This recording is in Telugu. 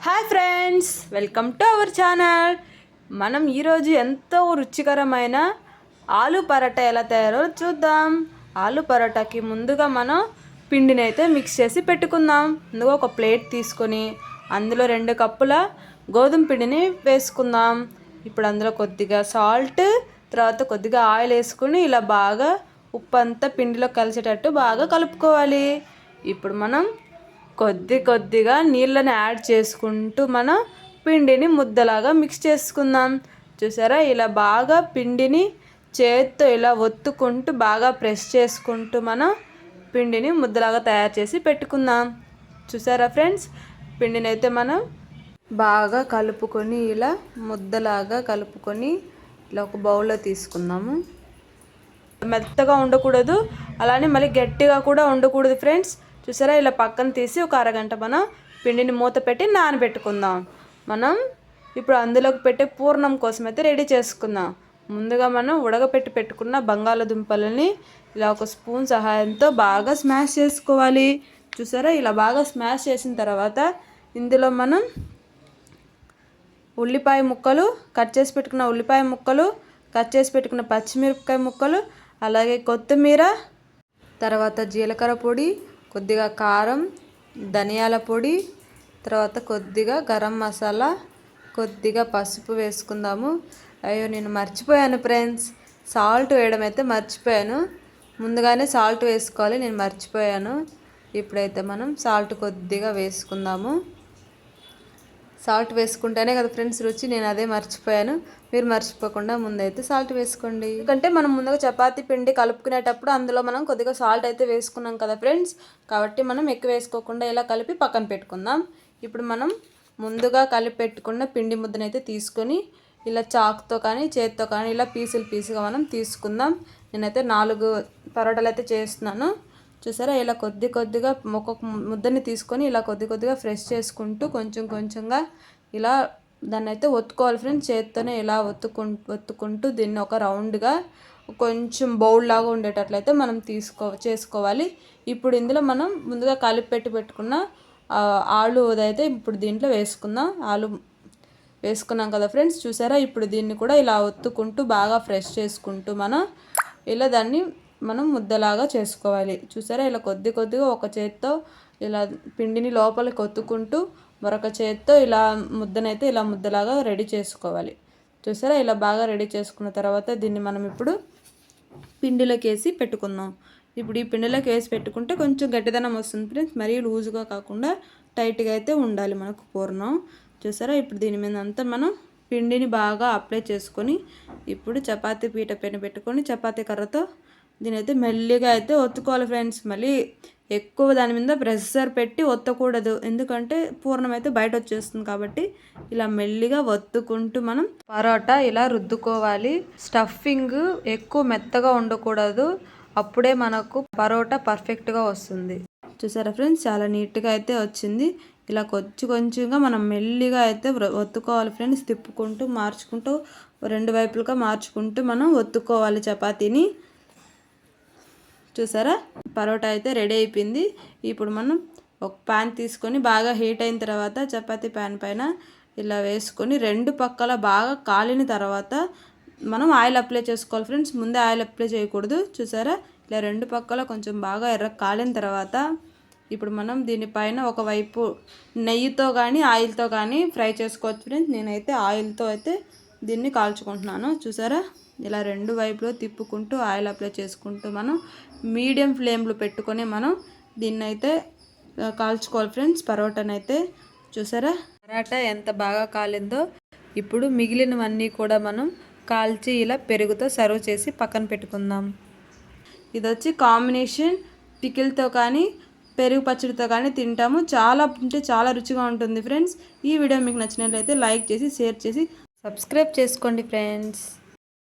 Hi friends, welcome to our channel. మనం ఈరోజు ఎంతో రుచికరమైన ఆలు పరోటా ఎలా తయారో చూద్దాం. ఆలు పరోటాకి ముందుగా మనం పిండిని అయితే మిక్స్ చేసి పెట్టుకుందాం. ముందుగా ఒక ప్లేట్ తీసుకొని అందులో 2 కప్పుల గోధుమ పిండిని వేసుకుందాం. ఇప్పుడు అందులో కొద్దిగా సాల్ట్, తర్వాత కొద్దిగా ఆయిల్ వేసుకుని ఇలా బాగా ఉప్పు అంతా పిండిలో కలిసేటట్టు బాగా కలుపుకోవాలి. ఇప్పుడు మనం కొద్దిగా నీళ్ళని యాడ్ చేసుకుంటూ మనం పిండిని ముద్దలాగా మిక్స్ చేసుకుందాం. చూసారా, ఇలా బాగా పిండిని చేత్తో ఇలా ఒత్తుకుంటూ బాగా ప్రెస్ చేసుకుంటూ మనం పిండిని ముద్దలాగా తయారు చేసి పెట్టుకుందాం. చూసారా ఫ్రెండ్స్, పిండిని అయితే మనం బాగా కలుపుకొని ఇలా ముద్దలాగా కలుపుకొని ఇలా ఒక బౌల్లో తీసుకుందాము. మెత్తగా ఉండకూడదు, అలానే మళ్ళీ గట్టిగా కూడా ఉండకూడదు ఫ్రెండ్స్. చూసారా, ఇలా పక్కన తీసి ఒక అరగంట మనం పిండిని మూత పెట్టి నానబెట్టుకుందాం. మనం ఇప్పుడు అందులోకి పెట్టే పూర్ణం కోసం అయితే రెడీ చేసుకుందాం. ముందుగా మనం ఉడకపెట్టి పెట్టుకున్న బంగాళదుంపలని ఇలా ఒక స్పూన్ సహాయంతో బాగా స్మాష్ చేసుకోవాలి. చూసారా, ఇలా బాగా స్మాష్ చేసిన తర్వాత ఇందులో మనం ఉల్లిపాయ ముక్కలు, కట్ చేసి పెట్టుకున్న ఉల్లిపాయ ముక్కలు, కట్ చేసి పెట్టుకున్న పచ్చిమిరపకాయ ముక్కలు, అలాగే కొత్తిమీర, తర్వాత జీలకర్ర పొడి, కొద్దిగా కారం, ధనియాల పొడి, తర్వాత కొద్దిగా గరం మసాలా, కొద్దిగా పసుపు వేసుకుందాము. అయ్యో, నేను మర్చిపోయాను ఫ్రెండ్స్, సాల్ట్ వేయడం అయితే మర్చిపోయాను. ముందుగానే సాల్ట్ వేసుకోవాలి, నేను మర్చిపోయాను. ఇప్పుడైతే మనం సాల్ట్ కొద్దిగా వేసుకుందాము. సాల్ట్ వేసుకుంటేనే కదా ఫ్రెండ్స్ రుచి, నేను అదే మర్చిపోయాను. మీరు మర్చిపోకుండా ముందైతే సాల్ట్ వేసుకోండి. ఎందుకంటే మనం ముందుగా చపాతీ పిండి కలుపుకునేటప్పుడు అందులో మనం కొద్దిగా సాల్ట్ అయితే వేసుకున్నాం కదా ఫ్రెండ్స్, కాబట్టి మనం ఎక్కువ వేసుకోకుండా ఇలా కలిపి పక్కన పెట్టుకుందాం. ఇప్పుడు మనం ముందుగా కలిపి పెట్టుకున్న పిండి ముద్దనైతే తీసుకొని ఇలా చాకుతో కానీ చేతితో కానీ ఇలా పీసులుగా మనం తీసుకుందాం. నేనైతే 4 పరోటాలు అయితే చేస్తున్నాను. చూసారా, ఇలా కొద్దిగా ఒక్కొక్క ముద్దని తీసుకొని ఇలా కొద్దిగా ఫ్రెష్ చేసుకుంటూ కొంచెంగా ఇలా దాన్ని అయితే ఒత్తుకోవాలి ఫ్రెండ్స్. చేత్తోనే ఇలా ఒత్తుకుంటూ దీన్ని ఒక రౌండ్గా కొంచెం బౌల్ లాగా ఉండేటట్లయితే మనం చేసుకోవాలి. ఇప్పుడు ఇందులో మనం ముందుగా కలిపి పెట్టుకున్న ఆలు అయితే ఇప్పుడు దీంట్లో వేసుకుందాం. ఆలు వేసుకున్నాం కదా ఫ్రెండ్స్. చూసారా, ఇప్పుడు దీన్ని కూడా ఇలా ఒత్తుకుంటూ బాగా ఫ్రెష్ చేసుకుంటూ మనం ఇలా దాన్ని మనం ముద్దలాగా చేసుకోవాలి. చూసారా, ఇలా కొద్దిగా ఒక చేత్తో ఇలా పిండిని లోపలికి ఒత్తుకుంటూ మరొక చేత్తో ఇలా ముద్దనైతే ఇలా ముద్దలాగా రెడీ చేసుకోవాలి. చూసారా, ఇలా బాగా రెడీ చేసుకున్న తర్వాత దీన్ని మనం ఇప్పుడు పిండిలోకి వేసి పెట్టుకుందాం. ఇప్పుడు ఈ పిండిలోకి వేసి పెట్టుకుంటే కొంచెం గట్టిదనం వస్తుంది ఫ్రెండ్స్. మరీ లూజుగా కాకుండా టైట్గా అయితే ఉండాలి మనకు పూర్ణం. చూసారా, ఇప్పుడు దీని మీద అంతా మనం పిండిని బాగా అప్లై చేసుకొని ఇప్పుడు చపాతీ పీట పైన పెట్టుకొని చపాతీ కర్రతో దీని అయితే మెల్లిగా అయితే ఒత్తుకోవాలి ఫ్రెండ్స్. మళ్ళీ ఎక్కువ దాని మీద ప్రెషర్ పెట్టి ఒత్తకూడదు, ఎందుకంటే పూర్ణం అయితే బయట వచ్చేస్తుంది. కాబట్టి ఇలా మెల్లిగా ఒత్తుకుంటూ మనం పరోటా ఇలా రుద్దుకోవాలి. స్టఫింగ్ ఎక్కువ మెత్తగా ఉండకూడదు, అప్పుడే మనకు పరోటా పర్ఫెక్ట్గా వస్తుంది. చూసారా ఫ్రెండ్స్, చాలా నీట్గా అయితే వచ్చింది. ఇలా కొంచెంగా మనం మెల్లిగా అయితే ఒత్తుకోవాలి ఫ్రెండ్స్. తిప్పుకుంటూ మార్చుకుంటూ 2 వైపులుగా మార్చుకుంటూ మనం ఒత్తుకోవాలి చపాతీని. చూసారా, పరోటా అయితే రెడీ అయిపోయింది. ఇప్పుడు మనం ఒక ప్యాన్ తీసుకొని బాగా హీట్ అయిన తర్వాత చపాతీ ప్యాన్ పైన ఇలా వేసుకొని 2 పక్కల బాగా కాలిన తర్వాత మనం ఆయిల్ అప్లై చేసుకోవాలి ఫ్రెండ్స్. ముందే ఆయిల్ అప్లై చేయకూడదు. చూసారా, ఇలా 2 పక్కల కొంచెం బాగా కాలిన తర్వాత ఇప్పుడు మనం దీనిపైన ఒకవైపు నెయ్యితో కానీ ఆయిల్తో కానీ ఫ్రై చేసుకోవచ్చు ఫ్రెండ్స్. నేనైతే ఆయిల్తో అయితే దీన్ని కాల్చుకుంటున్నాను. చూసారా, ఇలా 2 వైపులో తిప్పుకుంటూ ఆయిల్ అప్లై చేసుకుంటూ మనం మీడియం ఫ్లేమ్లో పెట్టుకొని మనం దీన్ని అయితే కాల్చుకోవాలి ఫ్రెండ్స్, పరోటానైతే. చూసారా, పరోటా ఎంత బాగా కాలిందో. ఇప్పుడు మిగిలినవన్నీ కూడా మనం కాల్చి ఇలా పెరుగుతో సర్వ్ చేసి పక్కన పెట్టుకుందాం. ఇది వచ్చి కాంబినేషన్ పికిల్తో కానీ పెరుగు పచ్చడితో కానీ తింటాము. చాలా అంటే చాలా రుచిగా ఉంటుంది ఫ్రెండ్స్. ఈ వీడియో మీకు నచ్చినట్లయితే లైక్ చేసి షేర్ చేసి సబ్స్క్రైబ్ చేసుకోండి ఫ్రెండ్స్.